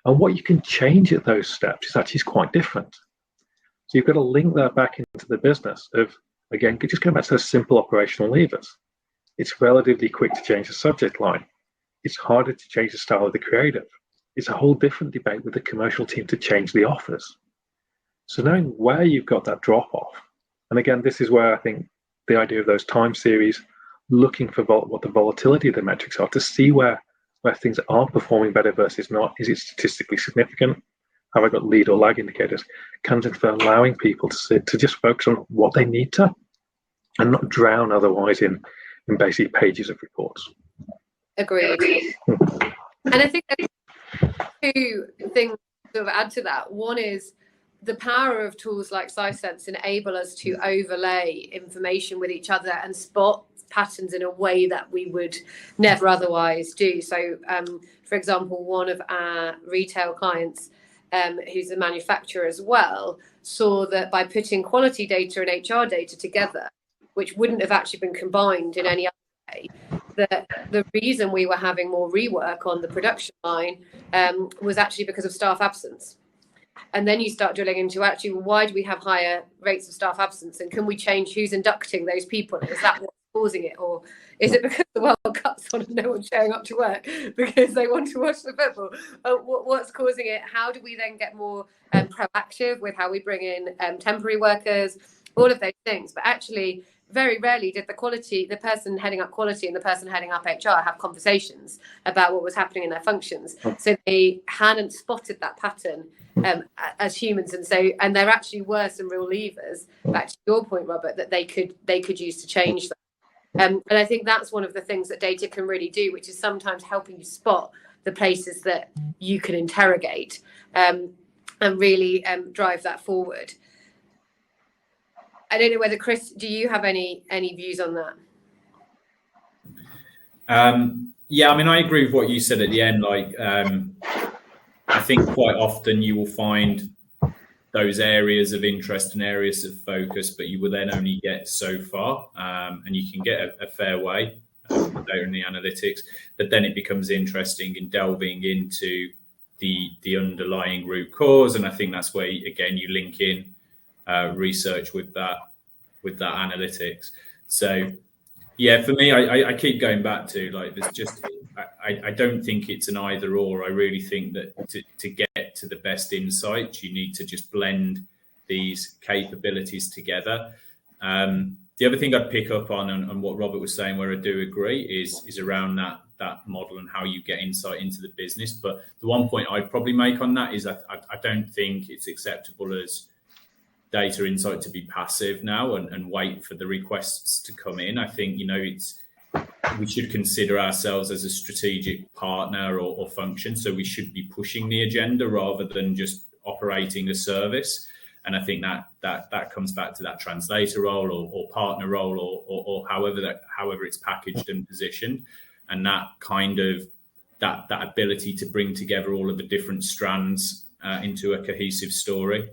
S3: And what you can change at those steps is actually quite different. So you've got to link that back into the business of, again, just going back to those simple operational levers. It's relatively quick to change the subject line. It's harder to change the style of the creative. It's a whole different debate with the commercial team to change the offers. So knowing where you've got that drop-off, and again, this is where I think the idea of those time series, looking for what the volatility of the metrics are to see where things are performing better versus not. Is it statistically significant? Have I got lead or lag indicators? For allowing people to just focus on what they need to and not drown otherwise in basic pages of reports.
S1: Agreed. And I think there's two things to add to that. One is the power of tools like Slicesense enable us to overlay information with each other and spot patterns in a way that we would never otherwise do. So, for example, one of our retail clients, who's a manufacturer as well, saw that by putting quality data and HR data together, which wouldn't have actually been combined in any other way, that the reason we were having more rework on the production line was actually because of staff absence. And then you start drilling into actually, why do we have higher rates of staff absence, and can we change who's inducting those people? Is that what's causing it, or is it because the World Cup's on and no one's showing up to work because they want to watch the football? What's causing it? How do we then get more proactive with how we bring in temporary workers? All of those things. But actually, very rarely did the person heading up quality and the person heading up HR have conversations about what was happening in their functions. So they hadn't spotted that pattern as humans, and there actually were some real levers, back to your point, Robert, that they could use to change that. And I think that's one of the things that data can really do, which is sometimes helping you spot the places that you can interrogate and really drive that forward. I don't know whether, Chris, do you have any views on that?
S4: Yeah, I mean, I agree with what you said at the end. Like, I think quite often you will find those areas of interest and areas of focus, but you will then only get so far, and you can get a fair way there in the analytics. But then it becomes interesting in delving into the underlying root cause, and I think that's where again you link in research with that analytics. So yeah, for me, I keep going back to, like, there's just I don't think it's an either or. I really think that to get to the best insights, you need to just blend these capabilities together. The other thing I'd pick up on and what Robert was saying, where I do agree, is around that model and how you get insight into the business. But the one point I'd probably make on that is I don't think it's acceptable as data insight to be passive now and wait for the requests to come in. I think, we should consider ourselves as a strategic partner or function. So we should be pushing the agenda rather than just operating a service. And I think that comes back to that translator role or partner role or however it's packaged and positioned. And that kind of that ability to bring together all of the different strands into a cohesive story.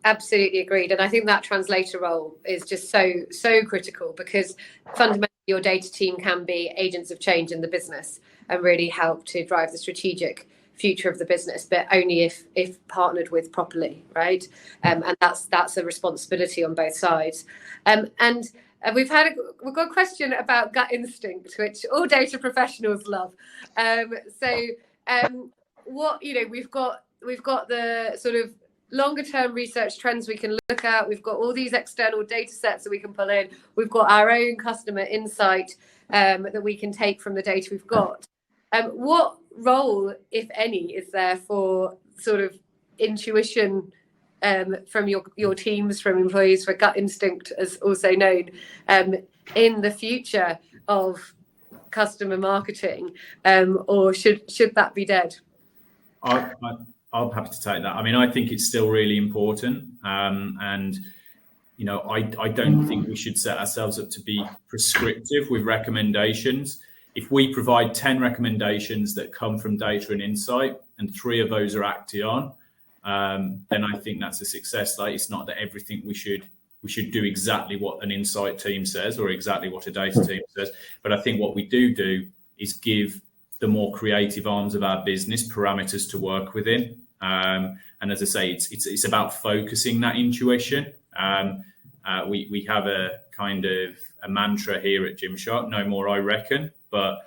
S1: Absolutely agreed. And I think that translator role is just so critical, because fundamentally your data team can be agents of change in the business and really help to drive the strategic future of the business, but only if partnered with properly, right? And that's a responsibility on both sides. And we've got a question about gut instinct, which all data professionals love. We've got the sort of longer term research trends we can look at. We've got all these external data sets that we can pull in. We've got our own customer insight that we can take from the data we've got. What role, if any, is there for sort of intuition from your teams, from employees, for gut instinct, as also known, in the future of customer marketing, or should that be dead?
S4: I'm happy to take that. I mean, I think it's still really important, and you know, I don't think we should set ourselves up to be prescriptive with recommendations. If we provide 10 recommendations that come from data and insight, and 3 of those are acted on, then I think that's a success. Like, it's not that everything we should do exactly what an insight team says or exactly what a data team says, but I think what we do is give the more creative arms of our business parameters to work within. And as I say, it's about focusing that intuition. We have a kind of a mantra here at Gymshark: no more I reckon. But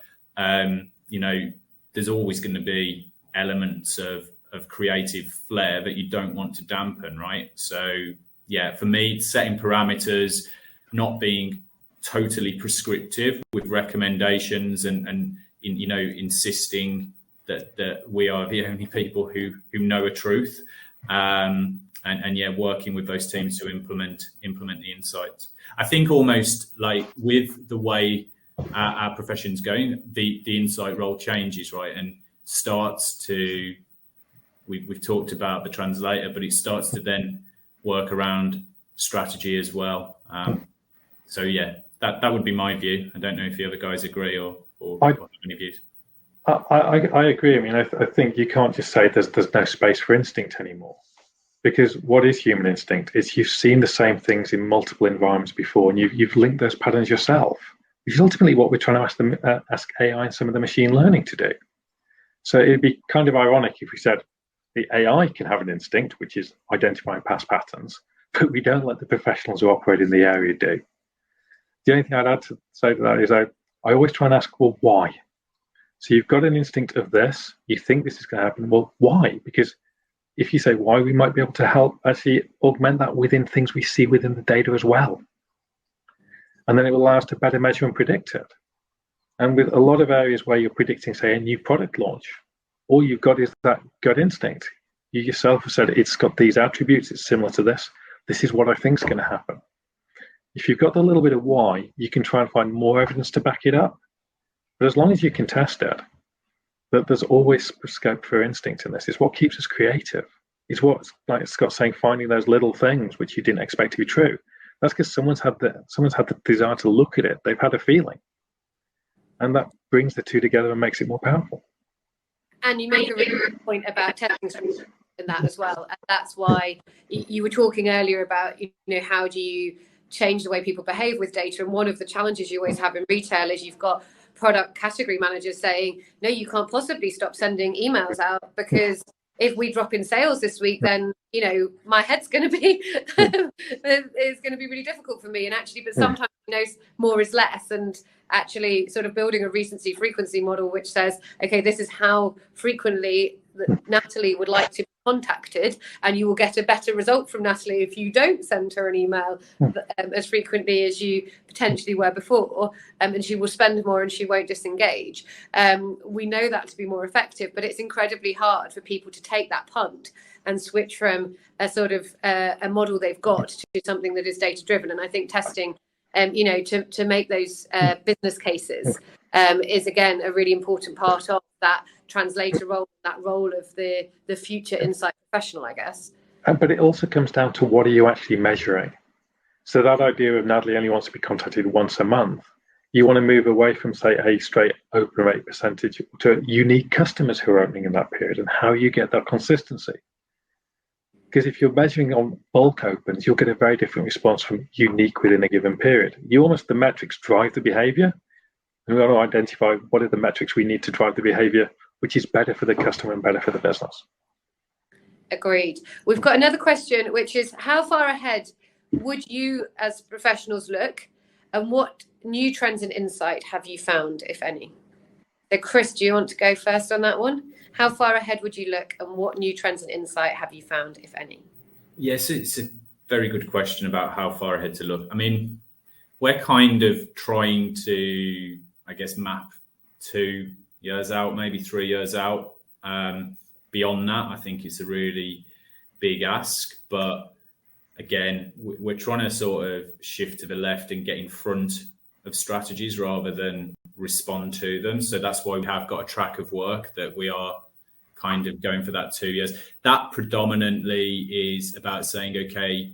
S4: you know, there's always going to be elements of creative flair that you don't want to dampen, right? So yeah, for me, setting parameters, not being totally prescriptive with recommendations, and you know, insisting that we are the only people who know a truth, and yeah, working with those teams to implement the insights. I think almost like with the way our profession's going, the insight role changes, right, and starts to, we've talked about the translator, but it starts to then work around strategy as well. So yeah, that would be my view. I don't know if the other guys agree or have any views.
S3: I agree. I mean, I think you can't just say there's no space for instinct anymore, because what is human instinct? Is you've seen the same things in multiple environments before, and you've linked those patterns yourself, which is ultimately what we're trying to ask AI and some of the machine learning to do. So it'd be kind of ironic if we said the AI can have an instinct, which is identifying past patterns, but we don't let the professionals who operate in the area do. The only thing I'd add to say to that is I always try and ask, well, why? So you've got an instinct of this, you think this is going to happen. Well, why? Because if you say why, we might be able to help actually augment that within things we see within the data as well. And then it will allow us to better measure and predict it. And with a lot of areas where you're predicting, say, a new product launch, all you've got is that gut instinct. You yourself have said it's got these attributes, it's similar to this. This is what I think is going to happen. If you've got a little bit of why, you can try and find more evidence to back it up. But as long as you can test it, that there's always scope for instinct in this. It's what keeps us creative. It's what, like Scott's saying, finding those little things which you didn't expect to be true. That's because someone's had the desire to look at it. They've had a feeling, and that brings the two together and makes it more powerful.
S1: And you make a really good point about testing in that as well, and that's why you were talking earlier about, you know, how do you change the way people behave with data? And one of the challenges you always have in retail is you've got product category managers saying, no, you can't possibly stop sending emails out, because if we drop in sales this week, then, you know, my head's going to be it's going to be really difficult for me. And actually, but sometimes, you know, more is less, and actually sort of building a recency frequency model which says, okay, this is how frequently that Natalie would like to be contacted, and you will get a better result from Natalie if you don't send her an email as frequently as you potentially were before, and she will spend more and she won't disengage. We know that to be more effective, but it's incredibly hard for people to take that punt and switch from a sort of a model they've got to something that is data driven. And I think testing, you know, to make those business cases is again a really important part of that translator role, that role of the future insight professional, I guess.
S3: But it also comes down to what are you actually measuring? So that idea of Natalie only wants to be contacted once a month, you want to move away from, say, a straight open rate percentage to unique customers who are opening in that period, and how you get that consistency. Because if you're measuring on bulk opens, you'll get a very different response from unique within a given period. The metrics drive the behavior, and we want to identify what are the metrics we need to drive the behavior, which is better for the customer and better for the business.
S1: Agreed. We've got another question, which is, how far ahead would you as professionals look, and what new trends and insight have you found, if any? So Chris, do you want to go first on that one? How far ahead would you look, and what new trends and insight have you found, if any?
S4: Yes, it's a very good question about how far ahead to look. I mean, we're kind of trying to, I guess, map 2 years out, maybe 3 years out. Beyond that, I think it's a really big ask. But again, we're trying to sort of shift to the left and get in front of strategies rather than respond to them. So that's why we have got a track of work that we are kind of going for that 2 years. That predominantly is about saying, okay,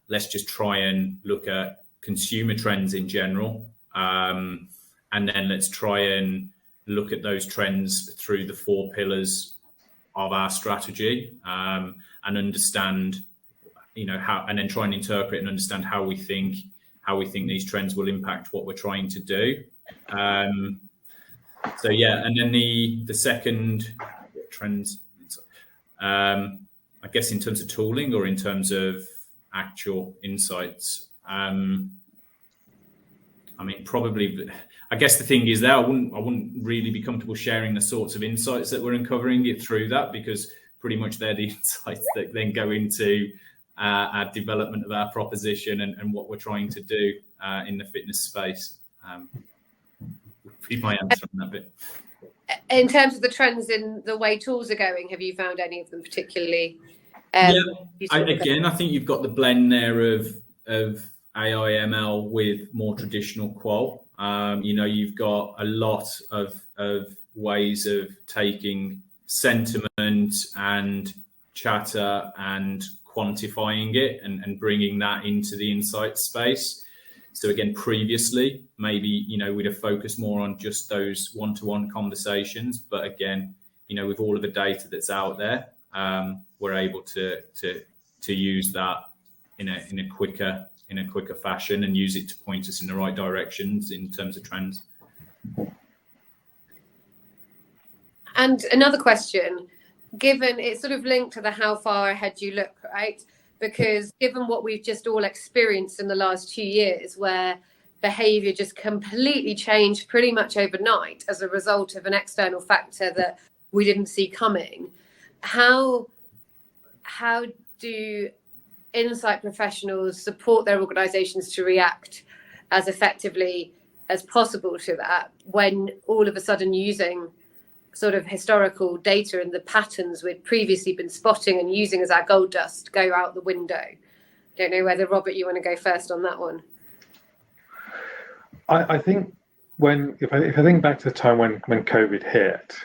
S4: let's just try and look at consumer trends in general. And then let's try and look at those trends through the 4 pillars of our strategy, and understand, how, and then try and interpret and understand how we think these trends will impact what we're trying to do. So yeah, and then the second trends, I guess in terms of tooling or in terms of actual insights. I mean, probably, I guess the thing is that I wouldn't really be comfortable sharing the sorts of insights that we're uncovering it through that, because pretty much they're the insights that then go into our development of our proposition and what we're trying to do in the fitness space. Would be my answer on that bit.
S1: In terms of the trends in the way tools are going, have you found any of them particularly?
S4: Again, I think you've got the blend there of AI ML with more traditional qual. You've got a lot of ways of taking sentiment and chatter and quantifying it and bringing that into the insight space. So again, previously, maybe, we'd have focused more on just those one-to-one conversations. But again, with all of the data that's out there, we're able to use that in a quicker fashion and use it to point us in the right directions in terms of trends.
S1: And another question, given it's sort of linked to the how far ahead you look, right? Because given what we've just all experienced in the last 2 years, where behavior just completely changed pretty much overnight as a result of an external factor that we didn't see coming, how do insight professionals support their organizations to react as effectively as possible to that, when all of a sudden using sort of historical data and the patterns we'd previously been spotting and using as our gold dust go out the window? Don't know whether, Robert, you want to go first on that one.
S3: I think if I think back to the time when COVID hit,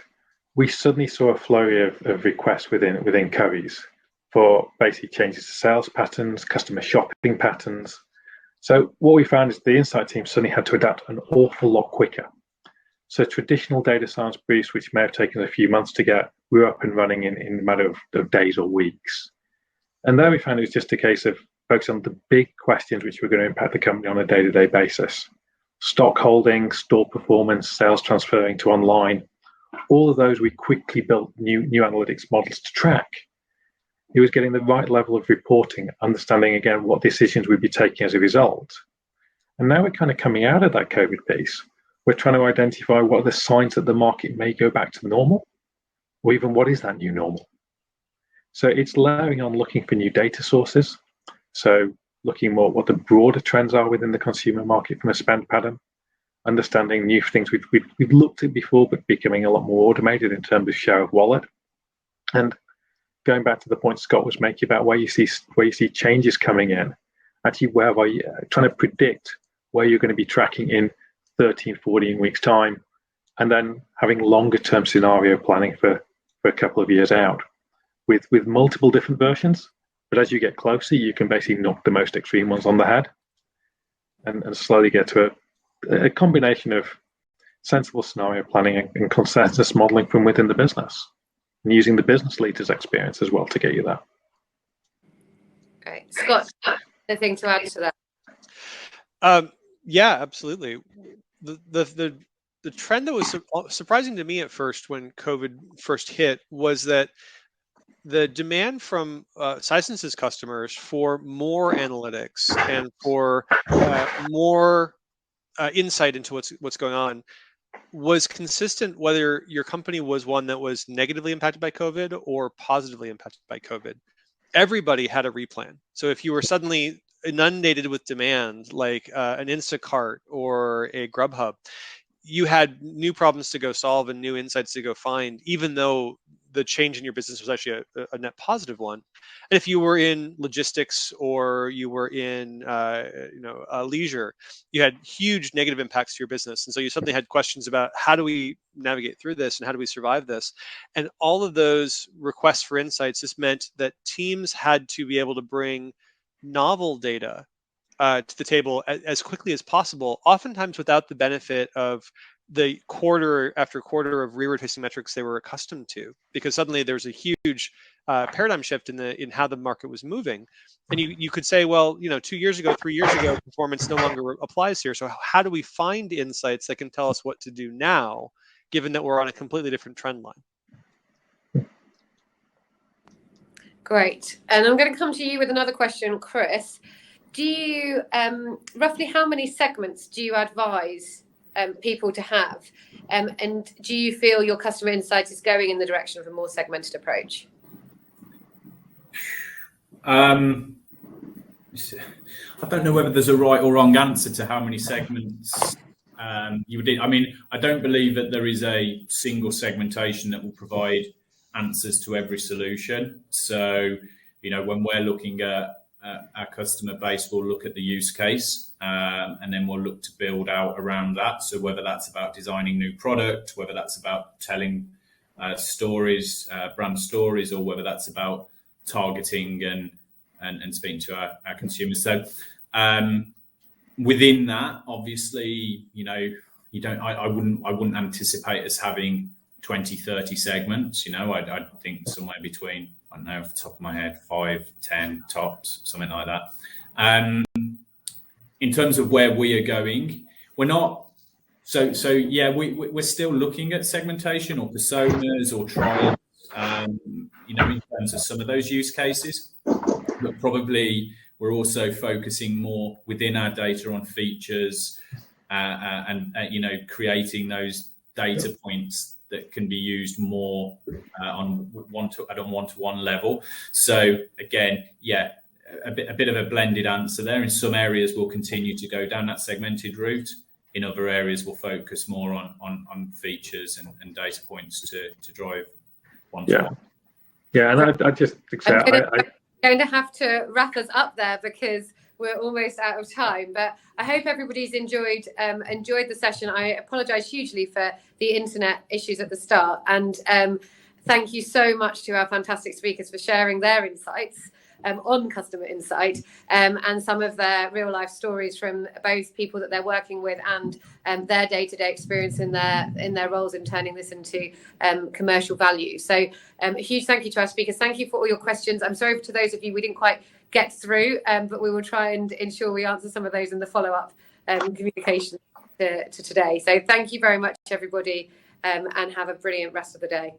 S3: we suddenly saw a flurry of requests within Currys for basically changes to sales patterns, customer shopping patterns. So what we found is the insight team suddenly had to adapt an awful lot quicker. So traditional data science briefs, which may have taken a few months to get, we were up and running in a matter of days or weeks. And there we found it was just a case of focusing on the big questions which were going to impact the company on a day-to-day basis. Stock holding, store performance, sales transferring to online. All of those we quickly built new analytics models to track. It was getting the right level of reporting, understanding again what decisions we'd be taking as a result. And now we're kind of coming out of that COVID piece. We're trying to identify what are the signs that the market may go back to normal, or even what is that new normal. So it's layering on looking for new data sources. So looking more what the broader trends are within the consumer market from a spend pattern, understanding new things we've looked at before, but becoming a lot more automated in terms of share of wallet. And going back to the point Scott was making about where you see changes coming in, actually where are you trying to predict where you're going to be tracking in 13, 14 weeks time, and then having longer term scenario planning for a couple of years out with multiple different versions. But as you get closer, you can basically knock the most extreme ones on the head and slowly get to a combination of sensible scenario planning and consensus modeling from within the business, and using the business leaders' experience as well to get you there.
S1: Great. Scott, anything to add to that?
S2: Yeah, absolutely. The trend that was surprising to me at first when COVID first hit was that the demand from Sisense's customers for more analytics and for more insight into what's going on was consistent whether your company was one that was negatively impacted by COVID or positively impacted by COVID. Everybody had a replan. So if you were suddenly inundated with demand, like an Instacart or a Grubhub, you had new problems to go solve and new insights to go find, even though the change in your business was actually a net positive one. And if you were in logistics or you were in leisure, you had huge negative impacts to your business. And so you suddenly had questions about how do we navigate through this and how do we survive this? And all of those requests for insights just meant that teams had to be able to bring novel data to the table as quickly as possible, oftentimes without the benefit of the quarter after quarter of rearward-facing metrics they were accustomed to, because suddenly there's a huge paradigm shift in how the market was moving. And you could say, well, 2 years ago, 3 years ago, performance no longer applies here. So how do we find insights that can tell us what to do now, given that we're on a completely different trend line?
S1: Great. And I'm going to come to you with another question, Chris. Do you roughly how many segments do you advise people to have? And do you feel your customer insight is going in the direction of a more segmented approach?
S4: I don't know whether there's a right or wrong answer to how many segments you would need. I mean, I don't believe that there is a single segmentation that will provide answers to every solution. So, when we're looking at our customer base, we'll look at the use case and then we'll look to build out around that. So whether that's about designing new product, whether that's about telling stories, brand stories, or whether that's about targeting and speaking to our consumers. So within that, obviously, I wouldn't anticipate us having 20, 30 segments. I think somewhere between, I don't know, off the top of my head, 5, 10 tops, something like that. In terms of where we are going, we're not. So yeah, we're still looking at segmentation or personas or trials, in terms of some of those use cases. But probably we're also focusing more within our data on features and creating those data points that can be used more on one-to-one level. So again, yeah, a bit of a blended answer there. In some areas, we'll continue to go down that segmented route. In other areas, we'll focus more on features and data points to drive one-to-one. Yeah,
S3: and I just accept.
S1: I'm going to have to wrap us up there because we're almost out of time, but I hope everybody's enjoyed the session. I apologise hugely for the internet issues at the start, and thank you so much to our fantastic speakers for sharing their insights on customer insight and some of their real life stories from both people that they're working with and their day-to-day experience in their roles in turning this into commercial value. So a huge thank you to our speakers. Thank you for all your questions. I'm sorry to those of you we didn't quite get through, but we will try and ensure we answer some of those in the follow-up communication to today. So thank you very much, everybody, and have a brilliant rest of the day.